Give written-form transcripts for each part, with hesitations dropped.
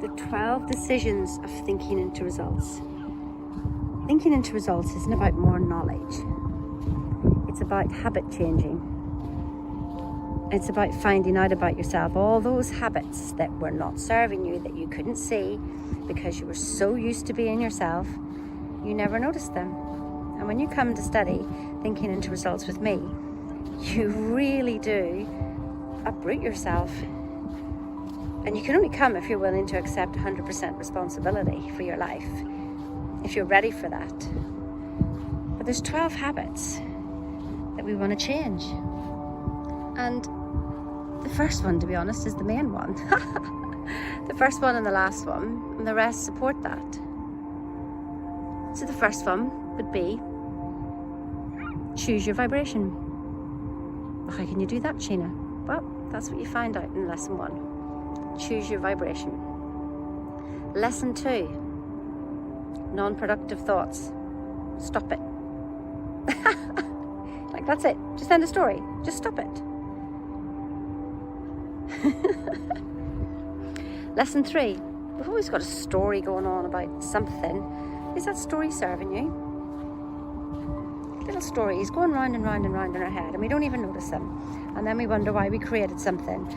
The 12 decisions of thinking into results. Thinking into results isn't about more knowledge. It's about habit changing. It's about finding out about yourself, all those habits that were not serving you, that you couldn't see because you were so used to being yourself, you never noticed them. And when you come to study thinking into results with me, you really do uproot yourself. And you can only come if you're willing to accept 100% responsibility for your life, if you're ready for that. But there's 12 habits that we want to change. And the first one, to be honest, is the main one. The first one and the last one, and the rest support that. So the first one would be choose your vibration. How can you do that, Sheena? Well, that's what you find out in lesson 1. Choose your vibration. Lesson 2, non-productive thoughts. Stop it. Like, that's it. Just end the story. Just stop it. Lesson 3, we've always got a story going on about something. Is that story serving you? Little stories going round and round and round in our head, and we don't even notice them. And then we wonder why we created something.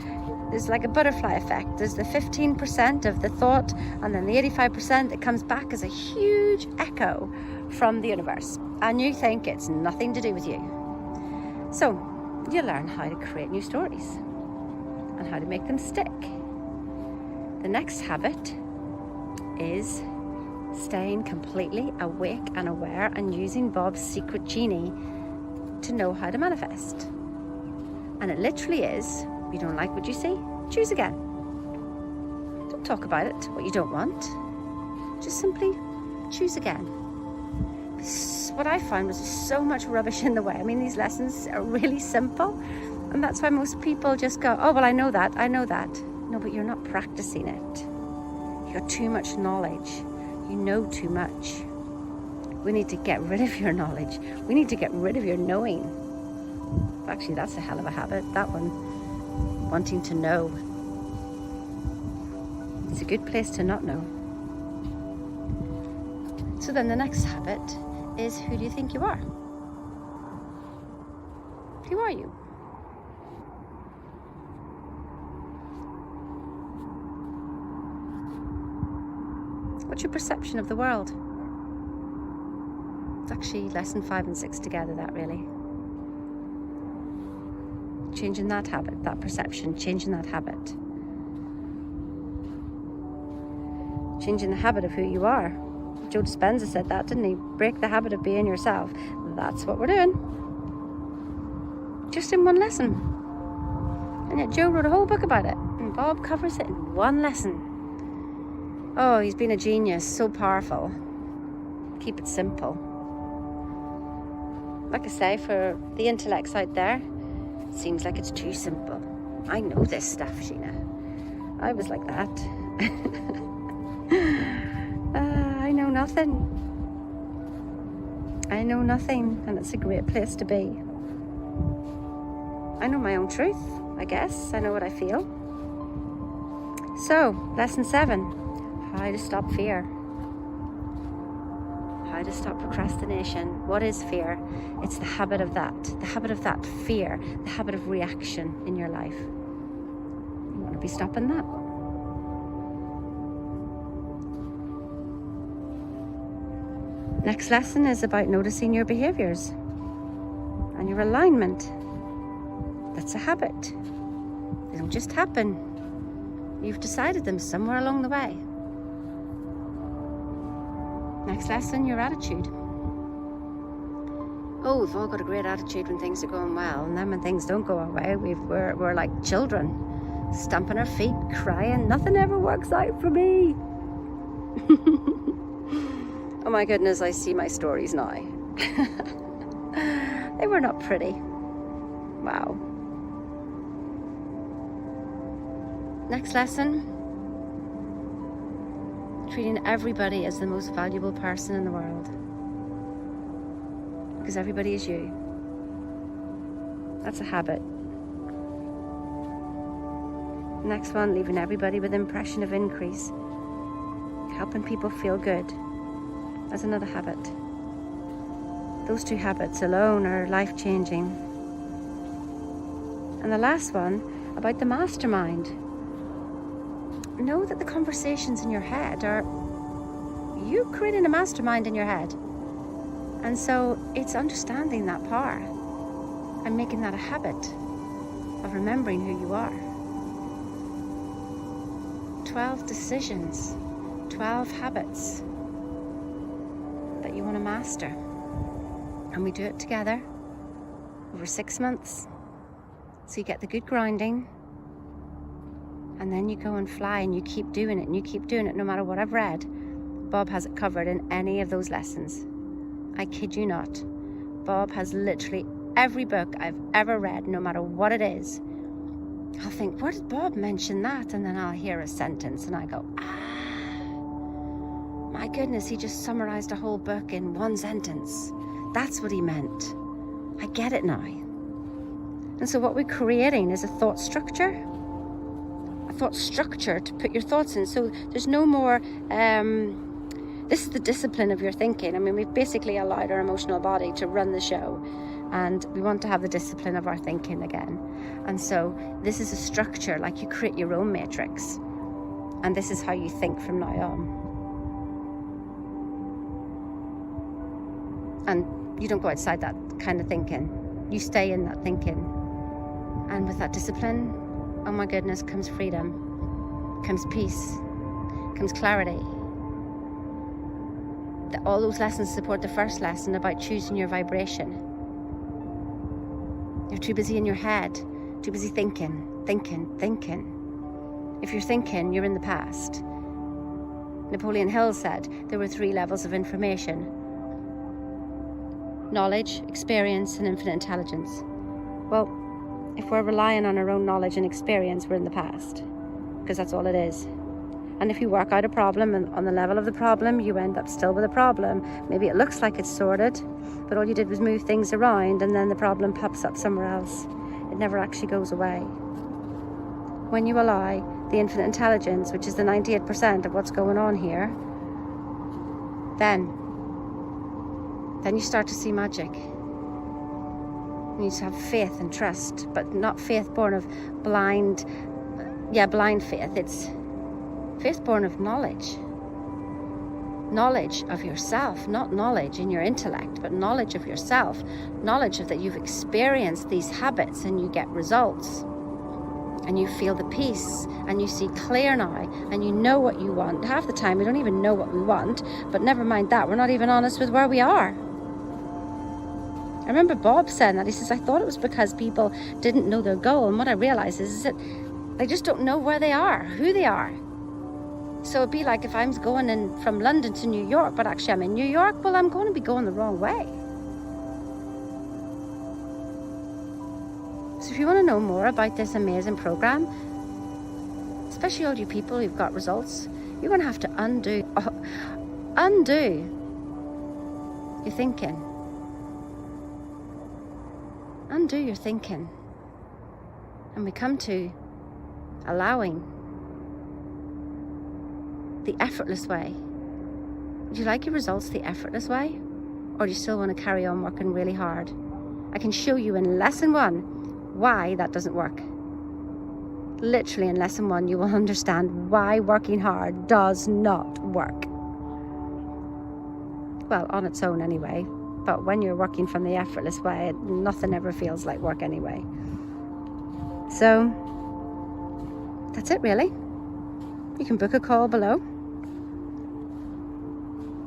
There's like a butterfly effect. There's the 15% of the thought, and then the 85% that comes back as a huge echo from the universe. And you think it's nothing to do with you. So you learn how to create new stories and how to make them stick. The next habit is staying completely awake and aware and using Bob's secret genie to know how to manifest. And it literally is, you don't like what you see, choose again. Don't talk about it, what you don't want. Just simply choose again. What I found was so much rubbish in the way. I mean, these lessons are really simple, and that's why most people just go, oh, well, I know that. No, but you're not practicing it. You got too much knowledge. You know too much. We need to get rid of your knowledge. We need to get rid of your knowing. Actually, that's a hell of a habit, that one. Wanting to know. It's a good place to not know. So then the next habit is, who do you think you are? Who are you? What's your perception of the world? It's actually lesson 5 and 6 together, that really. Changing that habit, that perception, changing that habit. Changing the habit of who you are. Joe Dispenza said that, didn't he? Break the habit of being yourself. That's what we're doing. Just in one lesson. And yet Joe wrote a whole book about it. And Bob covers it in one lesson. Oh, he's been a genius, so powerful. Keep it simple. Like I say, for the intellects out there, it seems like it's too simple. I know this stuff, Sheena. I was like that. I know nothing. I know nothing, and it's a great place to be. I know my own truth, I guess. I know what I feel. So, lesson 7, how to stop fear. How to stop procrastination. What is fear? It's the habit of that fear, the habit of reaction in your life. You want to be stopping that. Next lesson is about noticing your behaviors and your alignment. That's a habit. They don't just happen. You've decided them somewhere along the way. Next lesson, your attitude. Oh, we've all got a great attitude when things are going well, and then when things don't go our way, we're like children, stamping our feet, crying, nothing ever works out for me. Oh my goodness, I see my stories now. They were not pretty. Wow. Next lesson. Treating everybody as the most valuable person in the world. Because everybody is you. That's a habit. Next one, leaving everybody with impression of increase. Helping people feel good. That's another habit. Those 2 habits alone are life-changing. And the last one, about the mastermind. Know that the conversations in your head are you creating a mastermind in your head. And so it's understanding that power and making that a habit of remembering who you are. 12 decisions, 12 habits that you want to master. And we do it together over 6 months. So you get the good grinding, and then you go and fly, and you keep doing it, and you keep doing it no matter what I've read. Bob has it covered in any of those lessons. I kid you not. Bob has literally every book I've ever read, no matter what it is. I'll think, where did Bob mention that? And then I'll hear a sentence and I go, my goodness, he just summarized a whole book in one sentence. That's what he meant. I get it now. And so what we're creating is a thought structure to put your thoughts in. So there's no more, this is the discipline of your thinking. I mean, we've basically allowed our emotional body to run the show, and we want to have the discipline of our thinking again. And so this is a structure, like you create your own matrix, and this is how you think from now on. And you don't go outside that kind of thinking. You stay in that thinking. And with that discipline, oh my goodness, comes freedom, comes peace, comes clarity. All those lessons support the first lesson about choosing your vibration. You're too busy in your head, too busy thinking. If you're thinking, you're in the past. Napoleon Hill said there were 3 levels of information: knowledge, experience, and infinite intelligence. Well, if we're relying on our own knowledge and experience, we're in the past, because that's all it is. And if you work out a problem, and on the level of the problem, you end up still with a problem. Maybe it looks like it's sorted, but all you did was move things around, and then the problem pops up somewhere else. It never actually goes away. When you allow the infinite intelligence, which is the 98% of what's going on here, then you start to see magic. You need to have faith and trust, but not faith born of blind faith. It's faith born of knowledge. Knowledge of yourself, not knowledge in your intellect, but knowledge of yourself. Knowledge of that you've experienced these habits and you get results. And you feel the peace, and you see clear now, and you know what you want. Half the time we don't even know what we want, but never mind that, we're not even honest with where we are. I remember Bob saying that. He says, I thought it was because people didn't know their goal, and what I realized is that they just don't know where they are, who they are. So it'd be like if I'm going in from London to New York, but actually I'm in New York, well, I'm going to be going the wrong way. So if you want to know more about this amazing program, especially all you people who've got results, you're going to have to undo your thinking. Undo your thinking. And we come to allowing the effortless way. Would you like your results the effortless way? Or do you still want to carry on working really hard? I can show you in lesson 1 why that doesn't work. Literally in lesson 1 you will understand why working hard does not work. Well, on its own anyway, but when you're working from the effortless way, nothing ever feels like work anyway. So that's it really. You can book a call below.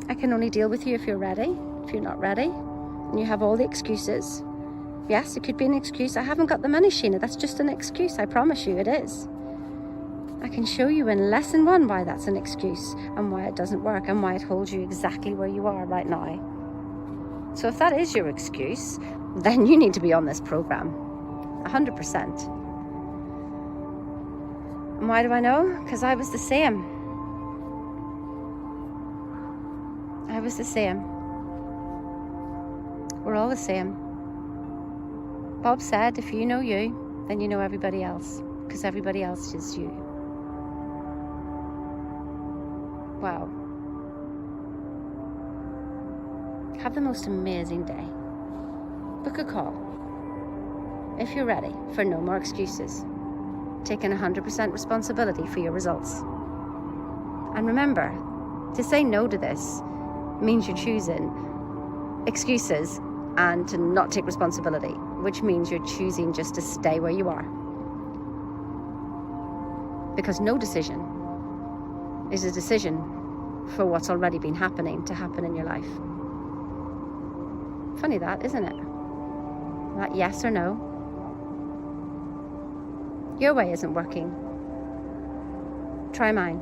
I can only deal with you if you're ready. If you're not ready and you have all the excuses, yes, it could be an excuse. I haven't got the money, Sheena. That's just an excuse. I promise you it is. I can show you in lesson 1 why that's an excuse and why it doesn't work and why it holds you exactly where you are right now. So if that is your excuse, then you need to be on this program, 100%. And why do I know? Because I was the same. I was the same. We're all the same. Bob said, if you know you, then you know everybody else, because everybody else is you. Wow. Have the most amazing day. Book a call if you're ready for no more excuses. Taking 100% responsibility for your results. And remember, to say no to this means you're choosing excuses and to not take responsibility, which means you're choosing just to stay where you are. Because no decision is a decision for what's already been happening to happen in your life. Funny that, isn't it? That yes or no. Your way isn't working. Try mine.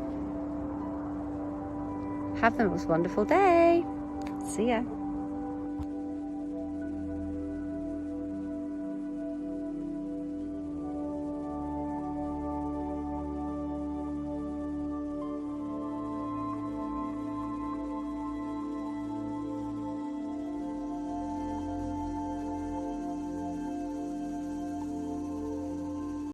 Have the most wonderful day. See ya.